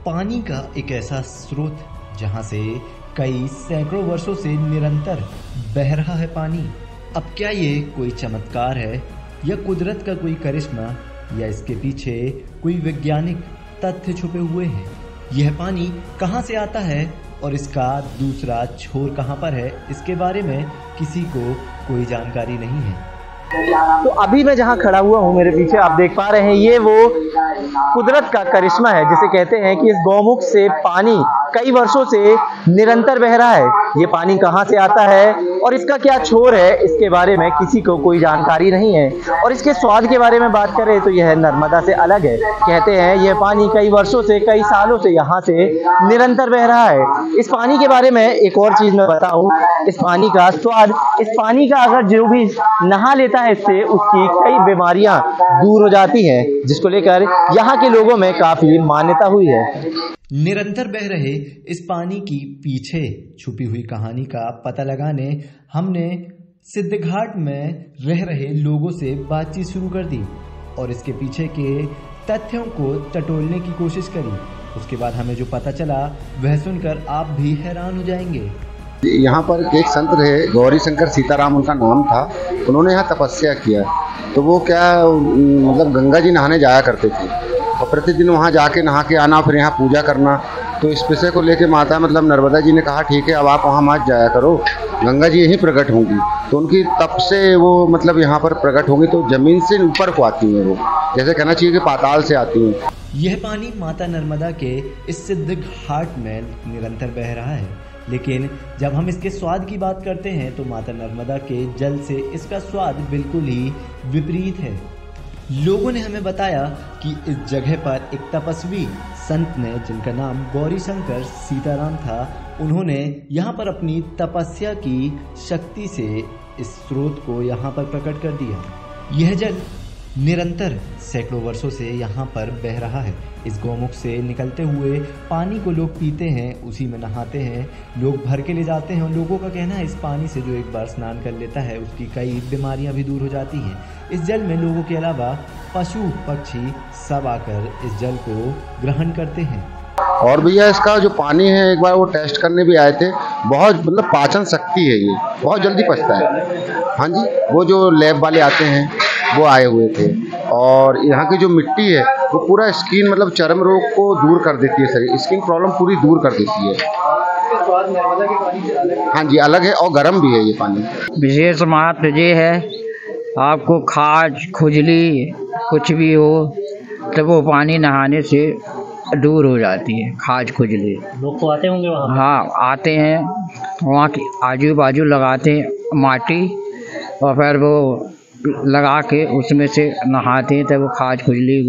पानी का एक ऐसा स्रोत जहां से कई सैकड़ों वर्षों से निरंतर बह रहा है पानी। अब क्या ये कोई चमत्कार है या कुदरत का कोई करिश्मा या इसके पीछे कोई वैज्ञानिक तथ्य छुपे हुए हैं? यह पानी कहां से आता है और इसका दूसरा छोर कहां पर है, इसके बारे में किसी को कोई जानकारी नहीं है। तो अभी मैं जहां खड़ा हुआ हूं, मेरे पीछे आप देख पा रहे हैं, ये वो कुदरत का करिश्मा है जिसे कहते हैं कि इस गौमुख से पानी कई वर्षों से निरंतर बह रहा है। ये पानी कहां से आता है और इसका क्या छोर है, इसके बारे में किसी को कोई जानकारी नहीं है। और इसके स्वाद के बारे में बात करें तो यह नर्मदा से अलग है। कहते हैं यह पानी कई वर्षों से, कई सालों से यहाँ से निरंतर बह रहा है। इस पानी के बारे में एक और चीज मैं बताऊं, इस पानी का स्वाद, इस पानी का अगर जो भी नहा लेता है इससे उसकी कई बीमारियां दूर हो जाती हैं, जिसको लेकर यहाँ के लोगों में काफी मान्यता हुई है। निरंतर बह रहे इस पानी की पीछे छुपी हुई कहानी का पता लगाने हमने सिद्धघाट में रह रहे लोगों से बातचीत शुरू कर दी और इसके पीछे के तथ्यों को टटोलने की कोशिश करी। उसके बाद हमें जो पता चला वह सुनकर आप भी हैरान हो जाएंगे। यहाँ पर एक संत रहे, गौरी शंकर सीताराम उनका नाम था। उन्होंने यहाँ तपस्या किया। तो वो क्या मतलब गंगा जी नहाने जाया करते थे और प्रतिदिन वहाँ जाके नहा के आना, फिर यहाँ पूजा करना। तो इस विषय को लेके माता मतलब नर्मदा जी ने कहा ठीक है, अब आप वहाँ मत जाया करो, गंगा जी यहीं प्रकट होंगी। तो उनकी तप से वो मतलब यहाँ पर प्रकट होंगी, तो जमीन से ऊपर को आती हैं वो, जैसे कहना चाहिए कि पाताल से आती हैं। यह पानी माता नर्मदा के इस सिद्ध घाट में निरंतर बह रहा है, लेकिन जब हम इसके स्वाद की बात करते हैं तो माता नर्मदा के जल से इसका स्वाद बिल्कुल ही विपरीत है। लोगों ने हमें बताया कि इस जगह पर एक तपस्वी संत ने, जिनका नाम गौरी शंकर सीताराम था, उन्होंने यहाँ पर अपनी तपस्या की शक्ति से इस स्रोत को यहाँ पर प्रकट कर दिया। यह जल निरंतर सैकड़ों वर्षों से यहाँ पर बह रहा है। इस गौमुख से निकलते हुए पानी को लोग पीते हैं, उसी में नहाते हैं, लोग भर के ले जाते हैं और लोगों का कहना है इस पानी से जो एक बार स्नान कर लेता है उसकी कई बीमारियां भी दूर हो जाती हैं। इस जल में लोगों के अलावा पशु पक्षी सब आकर इस जल को ग्रहण करते हैं। और भैया इसका जो पानी है, एक बार वो टेस्ट करने भी आए थे, बहुत मतलब पाचन शक्ति है, ये बहुत जल्दी पचता है। हाँ जी, वो जो लैब वाले आते हैं वो आए हुए थे। और यहाँ की जो मिट्टी है वो पूरा स्किन मतलब चर्म रोग को दूर कर देती है, शरीर स्किन प्रॉब्लम पूरी दूर कर देती है। स्वाद नर्मदा के पानी से अलग है। हाँ जी, अलग है और गर्म भी है ये पानी। विशेष महत्व ये है, आपको खाज खुजली कुछ भी हो तो वो पानी नहाने से दूर हो जाती है, खाज खुजली। लोग तो आते होंगे वहाँ? हाँ आते हैं, वहाँ की आजू बाजू लगाते हैं माटी और फिर वो लगा के उसमें से नहाते हैं तो वो खाज खुजली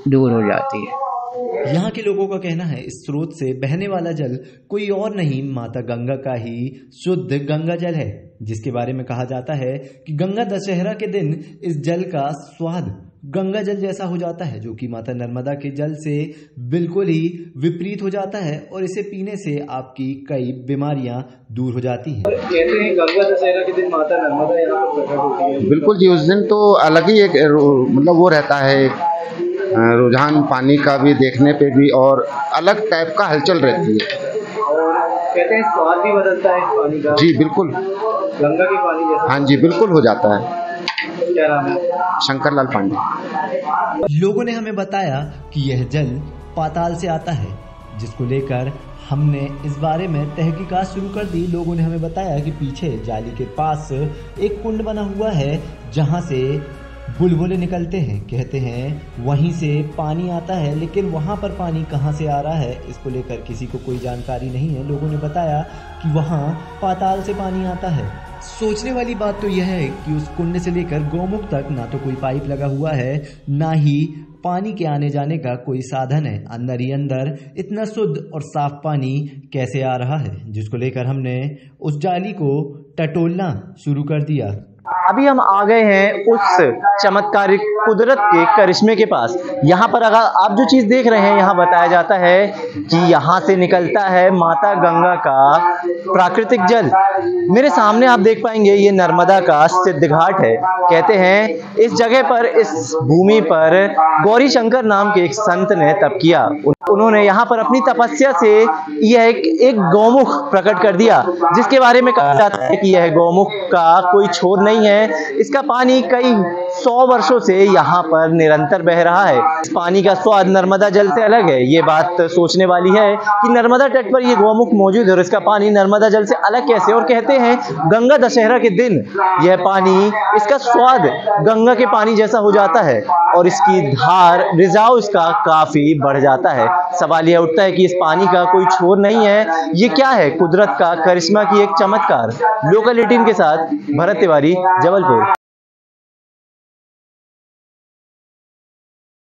दूर हो जाती है। यहाँ के लोगों का कहना है इस स्रोत से बहने वाला जल कोई और नहीं, माता गंगा का ही शुद्ध गंगा जल है, जिसके बारे में कहा जाता है कि गंगा दशहरा के दिन इस जल का स्वाद गंगा जल जैसा हो जाता है, जो कि माता नर्मदा के जल से बिल्कुल ही विपरीत हो जाता है और इसे पीने से आपकी कई बीमारियां दूर हो जाती हैं। कहते हैं गंगा दशहरा के दिन माता नर्मदा यहाँ पर प्रकट होती है। बिल्कुल जी, उस दिन तो अलग ही एक मतलब वो रहता है, रुझान पानी का भी देखने पे भी, और अलग टाइप का हलचल रहती है। और कहते हैं स्वाद भी बदलता है इस पानी का। जी बिल्कुल, गंगा के पानी जैसा। हाँ जी बिल्कुल हो जाता है। क्या नाम है? शंकर लाल पांडे। लोगों ने हमें बताया कि यह जल पाताल से आता है, जिसको लेकर हमने इस बारे में तहकीकात शुरू कर दी। लोगों ने हमें बताया कि पीछे जाली के पास एक कुंड बना हुआ है जहां से बुलबुले निकलते हैं। कहते हैं वहीं से पानी आता है, लेकिन वहां पर पानी कहां से आ रहा है इसको लेकर किसी को कोई जानकारी नहीं है। लोगों ने बताया कि वहां पाताल से पानी आता है। सोचने वाली बात तो यह है कि उस कुंड से लेकर गौमुख तक ना तो कोई पाइप लगा हुआ है, ना ही पानी के आने जाने का कोई साधन है। अंदर ही अंदर इतना शुद्ध और साफ पानी कैसे आ रहा है, जिसको लेकर हमने उस जाली को टटोलना शुरू कर दिया। अभी हम आ गए हैं उस चमत्कारिक कुदरत के करिश्मे के पास। यहाँ पर अगर आप जो चीज़ देख रहे हैं, यहाँ बताया जाता है कि यहाँ से निकलता है माता गंगा का प्राकृतिक जल। मेरे सामने आप देख पाएंगे ये नर्मदा का सिद्ध घाट है। कहते हैं इस जगह पर, इस भूमि पर गौरी शंकर नाम के एक संत ने तप किया। उन्होंने यहाँ पर अपनी तपस्या से यह एक गौमुख प्रकट कर दिया, जिसके बारे में कहा जाता है कि यह गौमुख का कोई छोर नहीं है। इसका पानी कई 100 वर्षों से यहाँ पर निरंतर बह रहा है। इस पानी का स्वाद नर्मदा जल से अलग है। ये बात सोचने वाली है कि नर्मदा तट पर ये गौमुख मौजूद है और इसका पानी नर्मदा जल से अलग कैसे। और कहते हैं गंगा दशहरा के दिन यह पानी, इसका स्वाद गंगा के पानी जैसा हो जाता है और इसकी धार, रिझाव इसका काफी बढ़ जाता है। सवाल यह उठता है कि इस पानी का कोई छोर नहीं है, ये क्या है? कुदरत का करिश्मा की एक चमत्कार। लोकल 18 के साथ भरत तिवारी, जबलपुर।